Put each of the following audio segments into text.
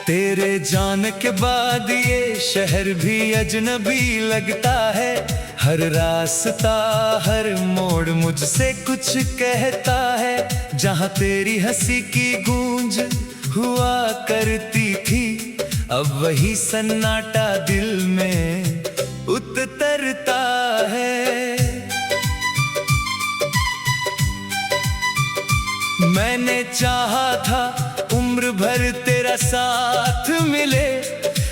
तेरे जाने के बाद ये शहर भी अजनबी लगता है। हर रास्ता हर मोड़ मुझसे कुछ कहता है। जहाँ तेरी हंसी की गूंज हुआ करती थी, अब वही सन्नाटा दिल में उतरता है। मैंने चाहा था उम्र भर तेरा साथ मिले,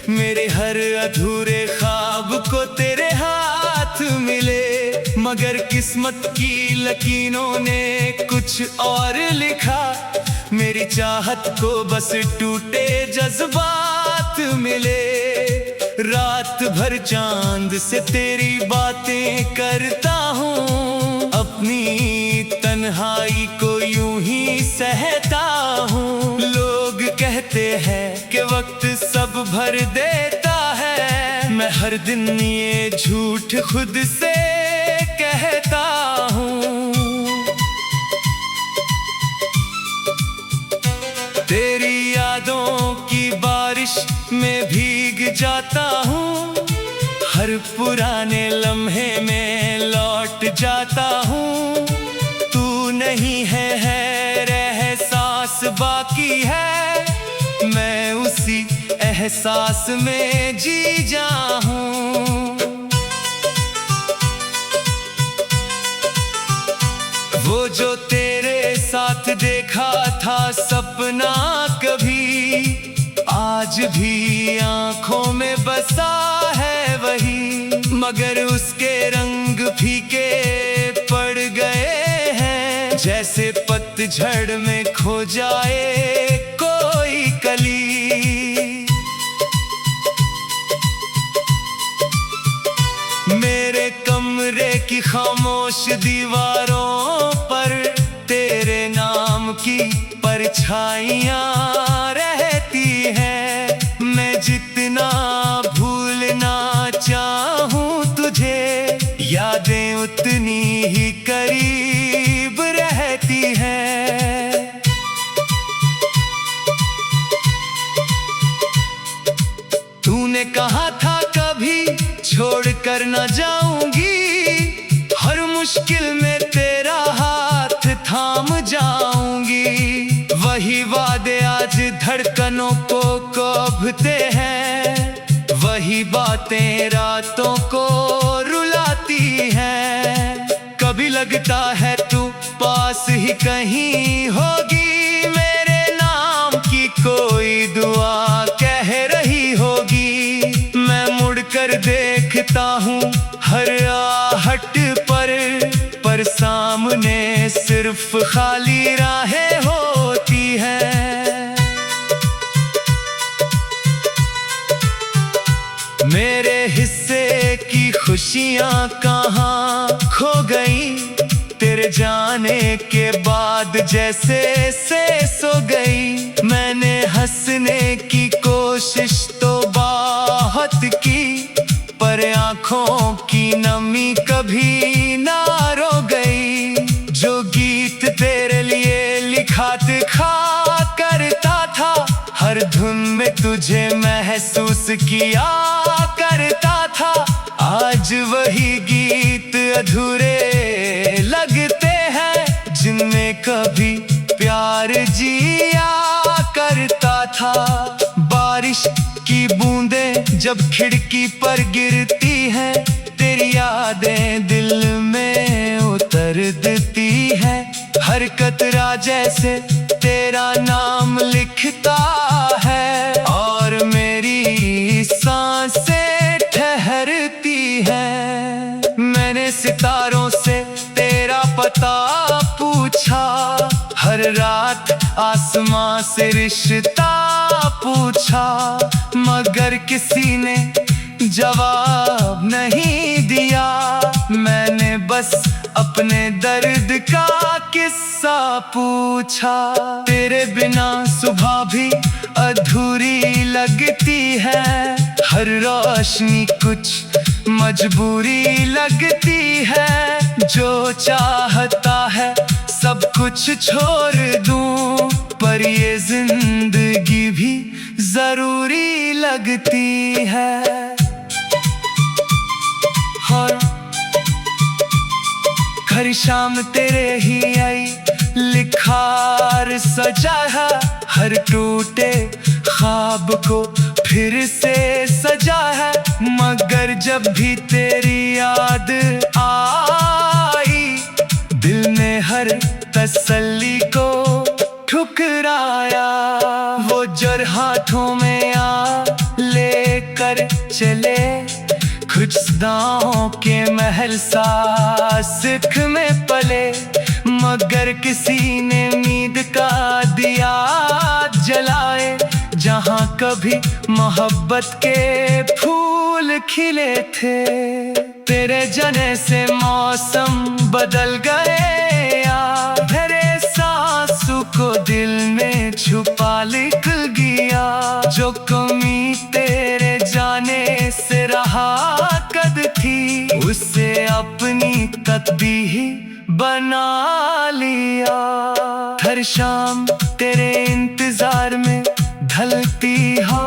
मेरे हर अधूरे ख्वाब को तेरे हाथ मिले। मगर किस्मत की लकीरों ने कुछ और लिखा, मेरी चाहत को बस टूटे जज्बात मिले। रात भर चांद से तेरी बातें करता हूँ, अपनी तन्हाई को यूं ही सहता हूँ। लोग कहते हैं कि वक्त सब भर देता है, मैं हर दिन ये झूठ खुद से कहता हूँ। तेरी यादों की बारिश में भीग जाता हूँ, हर पुराने लम्हे में लौट जाता हूँ। तू नहीं है एहसास बाकी है, मैं उसी एहसास में जी जाऊँ। वो जो तेरे साथ देखा था सपना कभी, आज भी आंखों में बसा है वही। मगर उसके रंग फीके पड़ गए हैं, जैसे पतझड़ में खो जाए कोई कली। मेरे कमरे की खामोश दीवारों पर तेरे नाम की परछाइयाँ रहती हैं। मैं जितना भूलना चाहूँ तुझे, यादें उतनी ही करीब रहती हैं। तूने कहा था कभी छोड़ कर न जाऊंगी, हर मुश्किल में तेरा हाथ थाम जाऊंगी। वही वादे आज धड़कनों को कोभते हैं, वही बातें रातों को रुलाती हैं। कभी लगता है तू पास ही कहीं होगी, मेरे नाम की कोई दुआ कह रही होगी। मैं मुड़कर देखता हूँ हर आहट पर सामने सिर्फ खाली राहें होती हैं। मेरे हिस्से की खुशियाँ कहाँ खो गई, तेरे जाने के बाद जैसे से सो गई। मैंने हंसने की कोशिश तो बहुत की, पर आँखों की नमी कभी ना रो गई। जो गीत तेरे लिए लिखा करता था, हर धुन में तुझे महसूस किया करता था। आज वही गीत अधूरे लगते हैं, जिनमें कभी प्यार जिया करता था। बारिश की बूंदें जब खिड़की पर गिरती हैं, तेरी यादें दिल में उतर देती है। हर कतरा जैसे तेरा नाम लिखता है, और मेरी सांसें ठहरती हैं। मैंने सितारों से तेरा पता पूछा, हर रात आसमां से रिश्ता पूछा, मगर किसी ने जवाब नहीं दिया। मैंने बस अपने दर्द का किस्सा पूछा। तेरे बिना सुबह भी अधूरी लगती है, हर रोशनी कुछ मजबूरी लगती है। जो चाहता है सब कुछ छोड़ दूं, पर ये जिंदगी भी जरूरी लगती है। और हर शाम तेरे ही आई लिखार सजा है, हर टूटे ख्वाब को फिर से सजा है। मगर जब भी तेरी याद आई, दिल ने हर तसल्ली को ठुकराया। वो जर हाथों में आ लेकर चले, कुछ दांव के महल सासिक में पले। मगर किसी ने नींद का दिया जलाए, जहां कभी मोहब्बत के फूल खिले थे। तेरे जाने से मौसम बदल गए यार, तेरे सांसों को दिल में छुपा लिख गया। जो कमी तेरे जाने से रहा कद थी, उसे अपनी तकदीर बना लिया। हर शाम तेरे इंतजार में ढलती हो,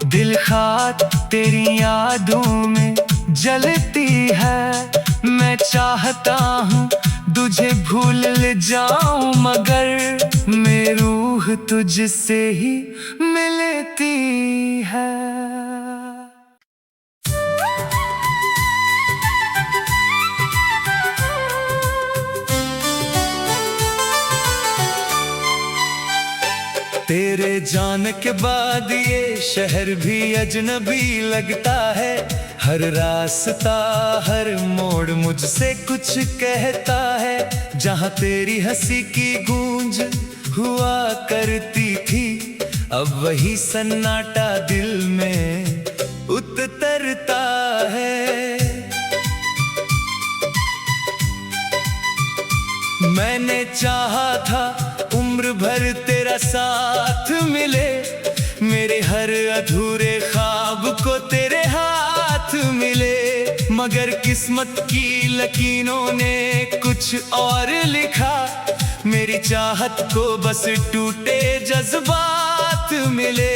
दिल खात तेरी यादों में जलती है। मैं चाहता हूँ तुझे भूल जाऊं, मगर मेरी रूह तुझसे ही मिलती है। तेरे जाने के बाद ये शहर भी अजनबी लगता है। हर रास्ता हर मोड़ मुझसे कुछ कहता है। जहाँ तेरी हंसी की गूंज हुआ करती थी, अब वही सन्नाटा दिल में उतरता है। मैंने चाहा था उम्र भर तेरा साथ मिले, मेरे हर अधूरे ख्वाब को तेरे हाथ मिले। मगर किस्मत की लकीरों ने कुछ और लिखा, मेरी चाहत को बस टूटे जज्बात मिले।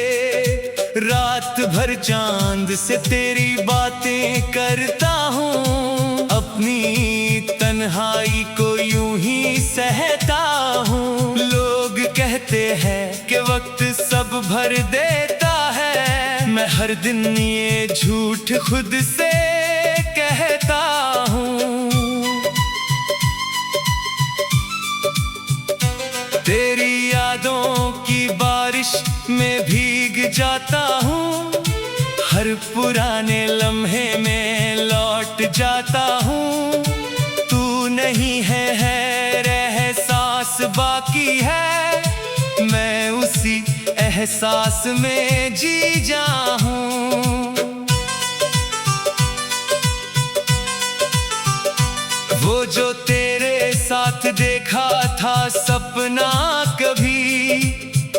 रात भर चांद से तेरी बातें करता हूँ, अपनी तन्हाई को यूं ही सहता हूँ। लोग कहते हैं कि वक्त सब भर देता है, मैं हर दिन ये झूठ खुद से कहता हूँ। तेरी यादों की बारिश में भीग जाता हूँ, हर पुराने लम्हे में लौट जाता हूँ। तू नहीं है एहसास बाकी है, मैं उसी एहसास में जी जाऊं। वो जो तेरे साथ देखा था सपना कभी,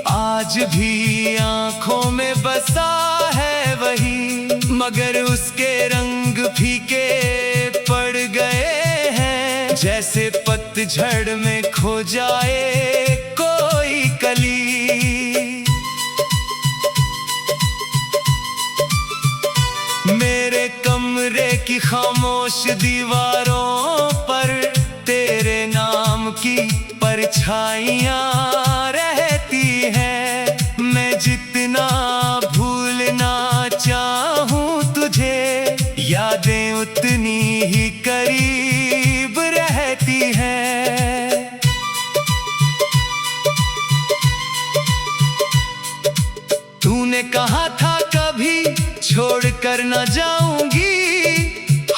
आज भी आंखों में बसा है वही। मगर उसके रंग फीके पड़ गए हैं, जैसे पतझड़ में खो जाए कोई कली। मेरे कमरे की खामोश दीवारों पर तेरे नाम की परछाइयाँ रहती हैं। मैं जितना भूलना चाहूँ तुझे, यादें उतनी ही करीब रहती हैं। तूने कहा था कभी छोड़ कर न जाऊंगी,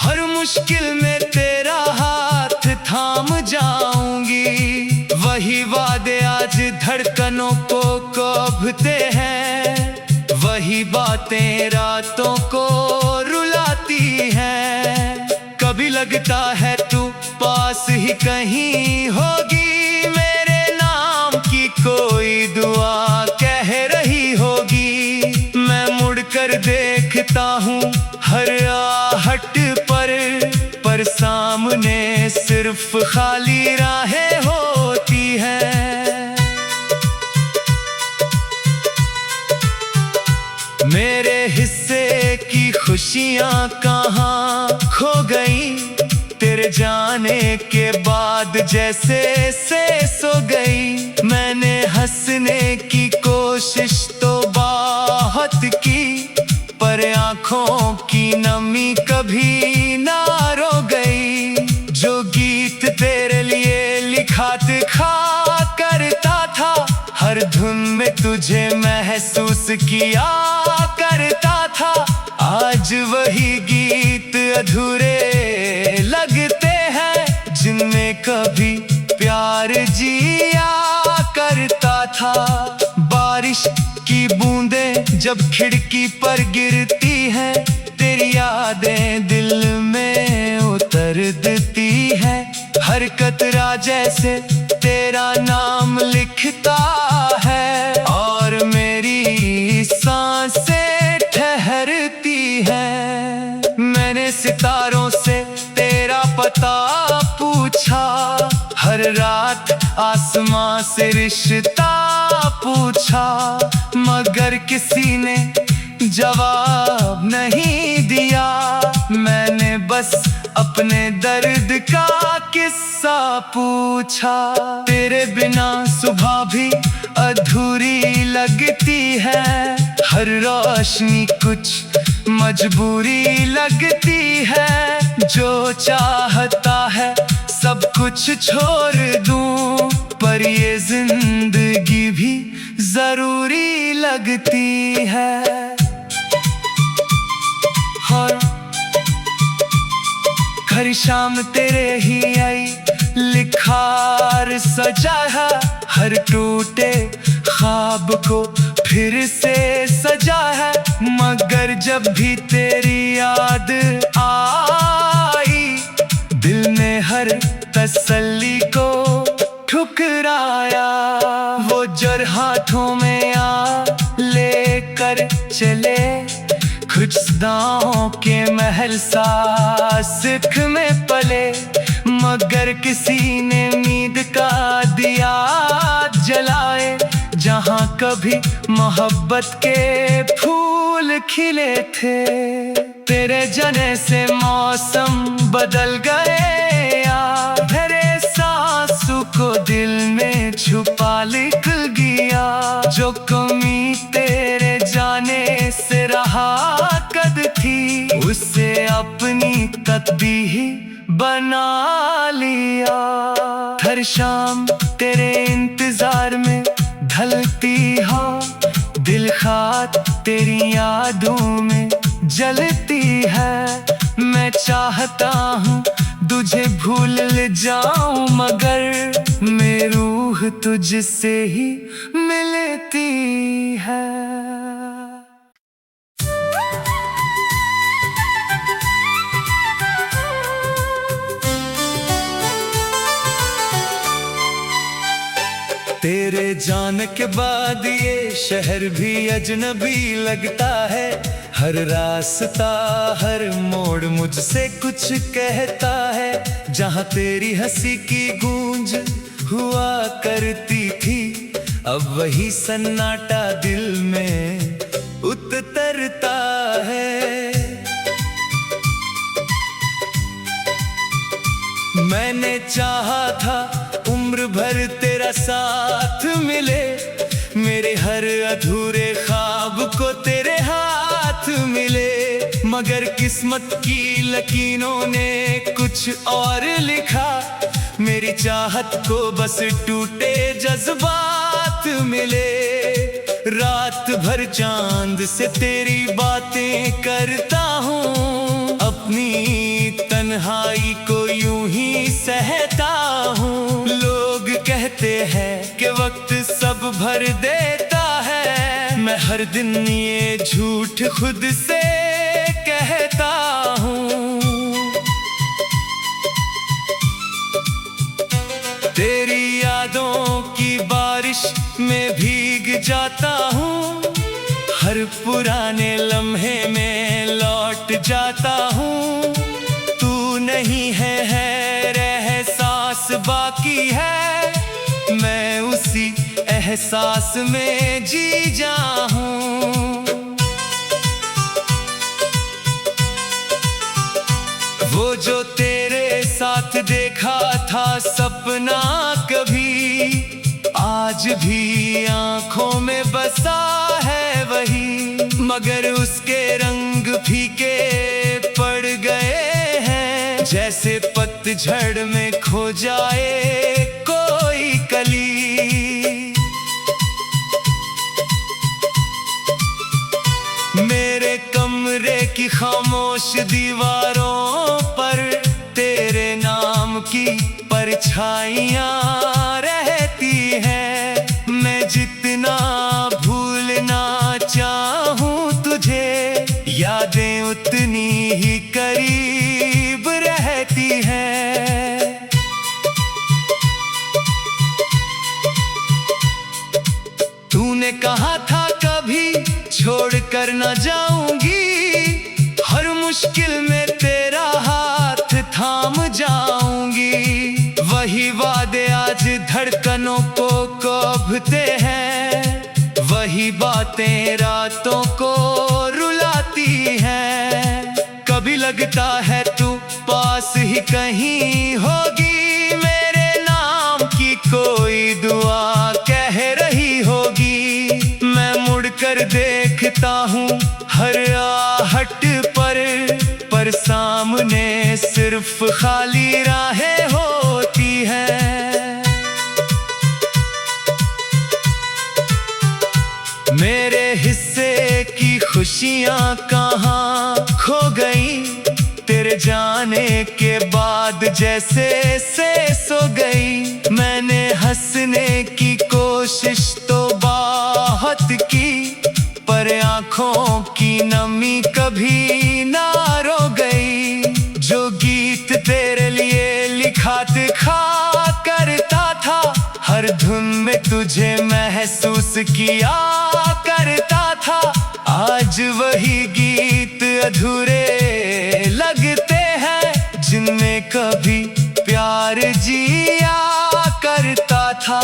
हर मुश्किल में तेरा हाथ थाम जाऊंगी। वही वादे आज धड़कनों को कोभते हैं, वही बातें रातों को रुलाती हैं। कभी लगता है तू पास ही कहीं होगी, मेरे नाम की कोई दुआ कह रही होगी। मैं मुड़कर देखता हूँ हर आहट पर सामने सिर्फ खाली राहें होती हैं। जाने के बाद जैसे से सो गई। मैंने हंसने की कोशिश तो बहुत की, पर आंखों की नमी कभी ना रो गई। जो गीत तेरे लिए लिखा दिखा करता था, हर धुन में तुझे महसूस किया करता था। आज वही गीत अधूरे लगते हैं, जिनमें कभी प्यार जिया करता था। बारिश की बूंदें जब खिड़की पर गिरती हैं, तेरी यादें दिल में उतर देती है। हर कतरा जैसे तेरा नाम लिखता है, और मेरी सांसें ठहरती हैं। मैंने सितारों से तेरा पता पूछा, हर रात आसमां से रिश्ता पूछा, मगर किसी ने जवाब नहीं दिया। मैंने बस अपने दर्द का किस्सा पूछा। तेरे बिना सुबह भी अधूरी लगती है, हर रोशनी कुछ मजबूरी लगती है। जो चाहता है सब कुछ छोड़ दूं, पर ये जिंदगी भी जरूरी लगती है। हर शाम तेरे ही आई लिखार सजा है, हर टूटे ख्वाब को फिर से सजा है। मगर जब भी तेरी याद आई, दिल ने हर तसल्ली को ठुकराया। वो जर हाथों में आ लेकर चले, कुछ दांव के महल सा सिख में पले, मगर किसी ने नींद का दिया जलाए। जहां कभी मोहब्बत के फूल खिले थे, तेरे जाने से मौसम बदल गए यार। तेरे सांसों को दिल में छुपा लिख गया, जो कमी तेरे जाने से रहा कद थी, उसे अपनी तकदीर बना लिया। हर शाम तेरे इंतजार में ढलती हो, दिल खात तेरी यादों में जलती है। मैं चाहता हूँ तुझे भूल जाऊं, मगर मेरी रूह तुझसे ही मिलती है। तेरे जाने के बाद ये शहर भी अजनबी लगता है। हर रास्ता हर मोड़ मुझसे कुछ कहता है। जहाँ तेरी हंसी की गूंज हुआ करती थी, अब वही सन्नाटा दिल में उतरता है। मैंने चाहा था उम्र भर तेरा साथ मिले, मेरे हर अधूरे ख्वाब को तेरे हाथ मिले। मगर किस्मत की लकीरों ने कुछ और लिखा, मेरी चाहत को बस टूटे जज्बात मिले। रात भर चांद से तेरी बातें करता हूँ, अपनी तन्हाई को यूं ही सहता हूँ। लोग कहते हैं कि वक्त सब भर देता है, मैं हर दिन ये झूठ खुद से कहता हूँ। तेरी यादों की बारिश में भीग जाता हूँ, हर पुराने लम्हे में लौट जाता हूँ। तू नहीं है एहसास बाकी है, मैं उसी एहसास में जी जाऊं। वो जो तेरे साथ आज भी आंखों में बसा है वही, मगर उसके रंग फीके पड़ गए हैं, जैसे पतझड़ में खो जाए कोई कली। मेरे कमरे की खामोश दीवारों पर तेरे नाम की परछाइयाँ रहती हैं। मैं जितना भूलना चाहूँ तुझे, यादें उतनी ही करीब रहती हैं। तूने कहा था कभी छोड़ कर न जाऊंगी, हर मुश्किल में तेरा हाथ थाम जाऊंगी। वही वादे आज धड़कनों को कोभते हैं, वही बातें रातों को रुलाती हैं। कभी लगता है तू पास ही कहीं होगी, मेरे नाम की कोई दुआ कह रही होगी। मैं मुड़कर देखता हूँ हर आहट पर सामने सिर्फ खाली राहें होती हैं। मेरे हिस्से की खुशियाँ कहाँ खो गई, तेरे जाने के बाद जैसे से सो गई। मैंने हंसने की कोशिश तो बहुत की, पर आँखों की नमी कभी ना रो गई। जो गीत तेरे लिए लिखा दिखा करता था, हर धुन में तुझे महसूस किया करता था। आज वही गीत अधूरे लगते हैं, जिनमें कभी प्यार जिया करता था।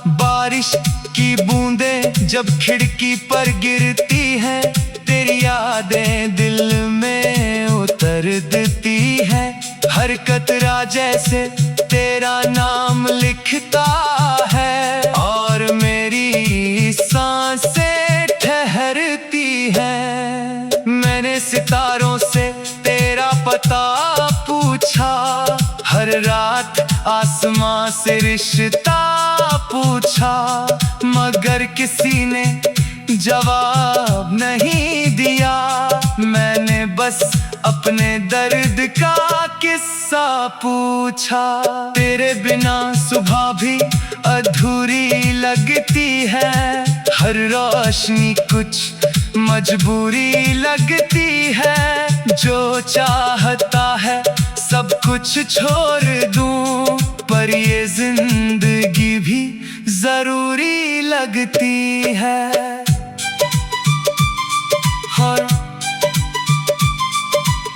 बारिश की बूंदें जब खिड़की पर गिरती हैं, तेरी यादें दिल में उतर देती है। हर कतरा जैसे तेरा नाम लिखता है, और मेरी सांसें ठहरती हैं। मैंने सितारों से तेरा पता पूछा, हर रात आसमां से रिश्ता पूछा, मगर किसी ने जवाब नहीं दिया। मैंने बस अपने दर्द का किस्सा पूछा। तेरे बिना सुबह भी अधूरी लगती है, हर रोशनी कुछ मजबूरी लगती है। जो चाहता है सब कुछ छोड़ दूं, पर ये जिंदगी भी जरूरी लगती है।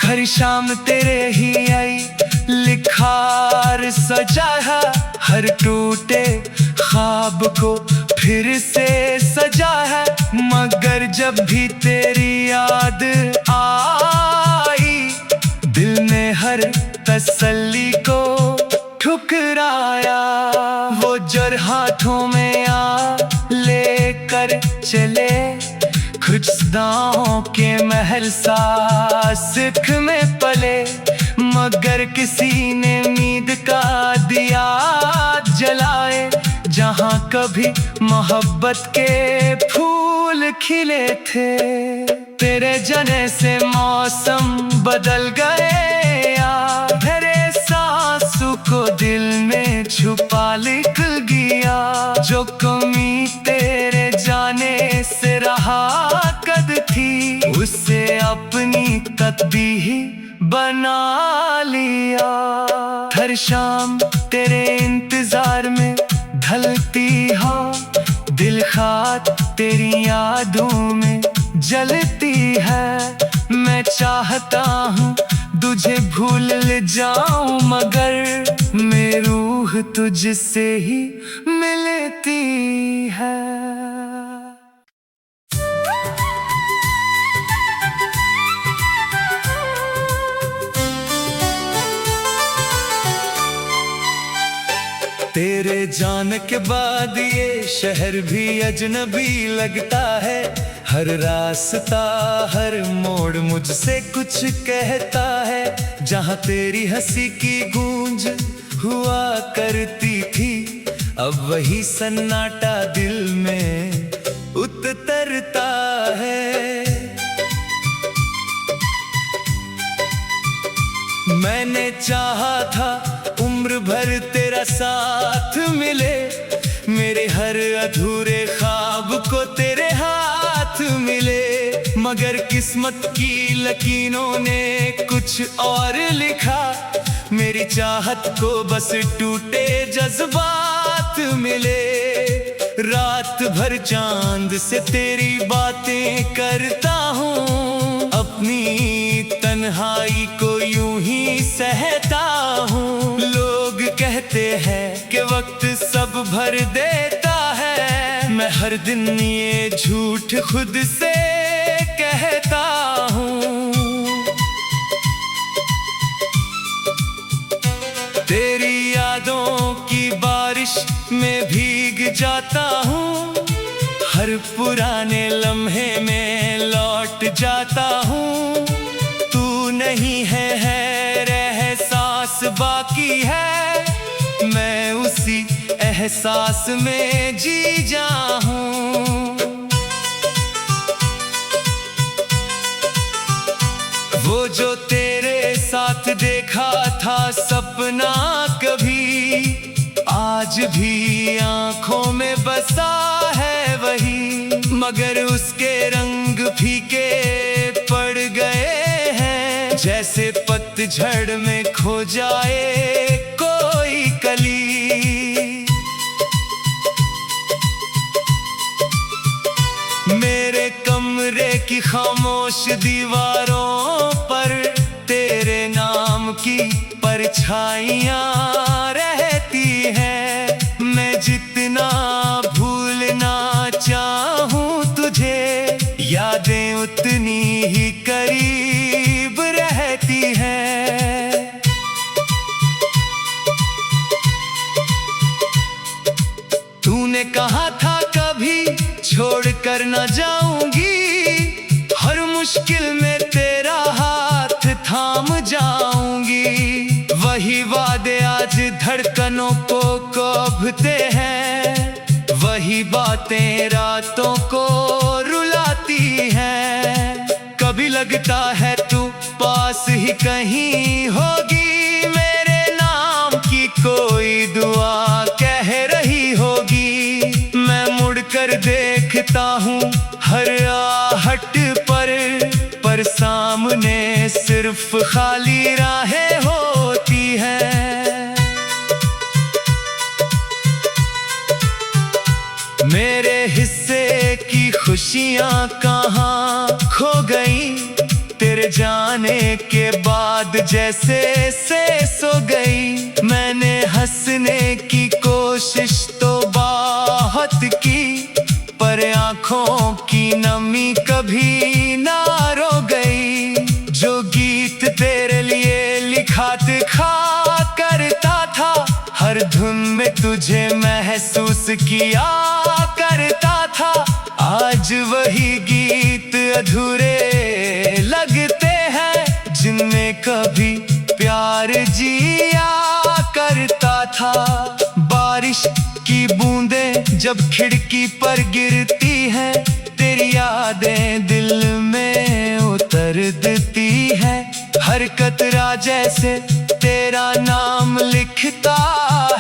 हर शाम तेरे ही आई लिखार सजा है, हर टूटे ख्वाब को फिर से सजा है। मगर जब भी तेरी याद आई, दिल ने हर तसल्ली को ठुकराया। वो जर हाथों में आ लेकर चले, कुछ सदाओं के महल सा सिख में पले, मगर किसी ने नींद का दिया जलाए। जहाँ कभी मोहब्बत के फूल खिले थे, तेरे जाने से मौसम बदल गए यार। तेरे सांसों को दिल में छुपा लिख गया, जो कमी तेरे जाने से रहा कद थी, उससे अपनी तकदीर बना लिया। हर शाम तेरे इंतजार में ढलती हो, दिल खात तेरी यादों में जलती है। मैं चाहता हूँ तुझे भूल जाऊं, मगर मेरी रूह तुझसे ही मिलती है। तेरे तेरे जाने के बाद ये शहर भी अजनबी लगता है। हर रास्ता हर मोड़ मुझसे कुछ कहता है। जहाँ तेरी हंसी की गूंज हुआ करती थी, अब वही सन्नाटा दिल में उतरता है। मैंने चाहा था उम्र भर तेरा साथ मिले, मेरे हर अधूरे ख्वाब को तेरे हाथ मिले। मगर किस्मत की लकीरों ने कुछ और लिखा, मेरी चाहत को बस टूटे जज्बात मिले। रात भर चांद से तेरी बातें करता हूँ, अपनी तन्हाई को यूं ही सहता हूँ। लोग कहते हैं कि वक्त सब भर देता है, मैं हर दिन ये झूठ खुद से कहता हूँ। तेरी यादों की बारिश में भीग जाता हूँ, हर पुराने लम्हे में लौट जाता हूँ। तू नहीं है एहसास बाकी है, मैं उसी एहसास में जी जाऊँ। वो जो तेरे साथ देखा था सपना कभी, आज भी आंखों में बसा है वही। मगर उसके रंग फीके पड़ गए हैं, जैसे पतझड़ में खो जाए कोई कली। मेरे कमरे की खामोश दीवारों पर तेरे नाम की परछाइयाँ रहती हैं। मैं जितना भूलना चाहूँ तुझे, यादें उतनी ही करीब रहती हैं। तूने कहा था कभी छोड़ कर न जाऊंगी, हर मुश्किल में तेरा हाथ थाम जाऊंगी। वही वादे आज धड़कनों को कोभते हैं, वही बातें रातों को रुलाती हैं। कभी लगता है तू पास ही कहीं होगी, मेरे नाम की कोई दुआ कह रही होगी। मैं मुड़कर देखता हूँ हर आहट पर सामने सिर्फ खाली राहें होती हैं। मेरे हिस्से की खुशियाँ कहाँ खो गई, तेरे जाने के बाद जैसे से सो गई। मैंने हंसने की कोशिश तो बहुत की, पर आँखों की नमी कभी ना रो गई। जो गीत तेरे लिए लिखा दिखा करता था, हर धुन में तुझे महसूस किया करता था। आज वही गीत अधूरे लगते हैं, जिनमें कभी प्यार जिया करता था। बारिश की बूंदें जब खिड़की पर गिरती हैं, तेरी यादें दिल में उतर देती है। हर कतरा जैसे तेरा नाम लिखता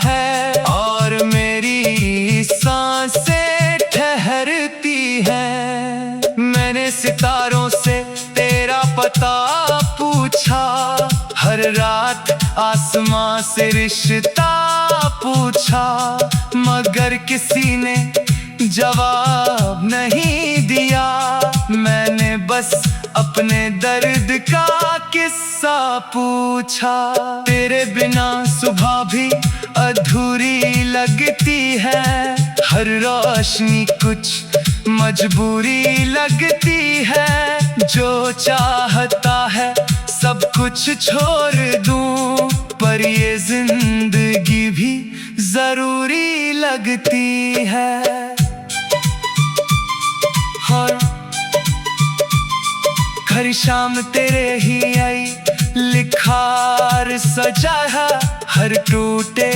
है, और मेरी सांसें ठहरती हैं। मैंने सितारों से तेरा पता पूछा, हर रात आसमां से रिश्ता पूछा, मगर किसी ने जवाब नहीं दिया। मैंने बस अपने दर्द का किस्सा पूछा। तेरे बिना सुबह भी अधूरी लगती है, हर रोशनी कुछ मजबूरी लगती है। जो चाहता है सब कुछ छोड़ दूं, पर ये जिंदगी भी जरूरी लगती है। और हर शाम तेरे ही आई लिखार सजा है, हर टूटे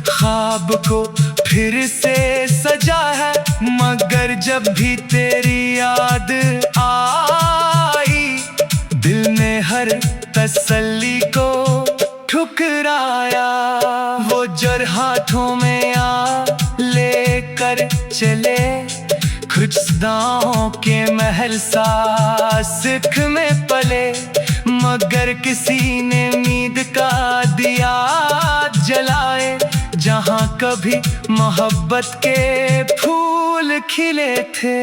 ख्वाब को फिर से सजा है। मगर जब भी तेरी याद आई, दिल ने हर तसल्ली को ठुकराया। वो जर हाथों में आ लेकर चले, कुछ दांव के महल सासिक में पले। मगर किसी ने उम्मीद का दिया जलाए, जहां कभी मोहब्बत के फूल खिले थे।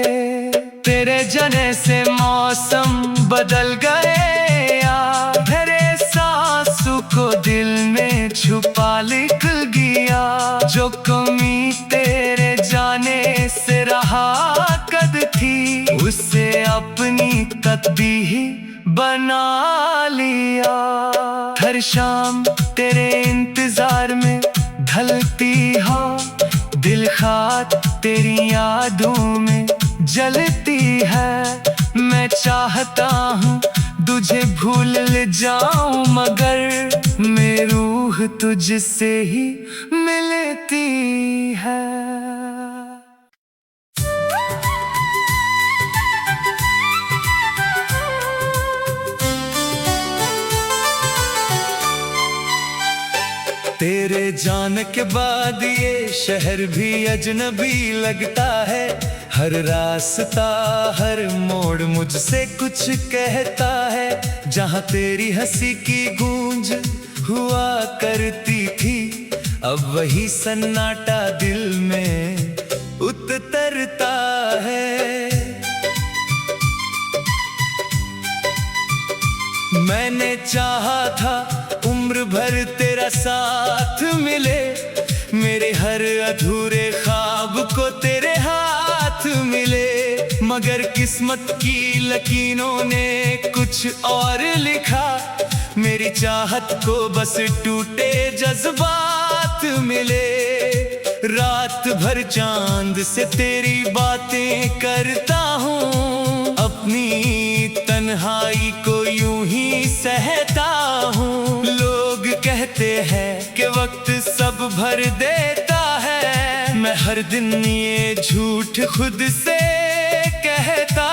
तेरे जाने से मौसम बदल गए यार, तेरे सांसों को दिल में छुपा निकल गया। जो कमी तेरे जाने से रहा कद थी, उसे अपनी तकदीर बना लिया। हर शाम तेरे इंतजार में ढलती हो, दिल खात तेरी यादों में जलती है। मैं चाहता हूँ तुझे भूल जाऊं, मगर मेरी रूह तुझसे ही मिलती है। तेरे जाने के बाद ये शहर भी अजनबी लगता है। हर रास्ता हर मोड़ मुझसे कुछ कहता है। जहाँ तेरी हंसी की गूंज हुआ करती थी, अब वही सन्नाटा दिल में उतरता है। मैंने चाहा था उम्र भर तेरा साथ मिले, मेरे हर अधूरे ख्वाब को तेरे हाथ मिले। मगर किस्मत की लकीरों ने कुछ और लिखा, मेरी चाहत को बस टूटे जज्बात मिले। रात भर चांद से तेरी बातें करता हूँ, अपनी तन्हाई को यूं ही सहता हूँ। लोग कहते हैं कि वक्त सब भर देता है, मैं हर दिन ये झूठ खुद से कहता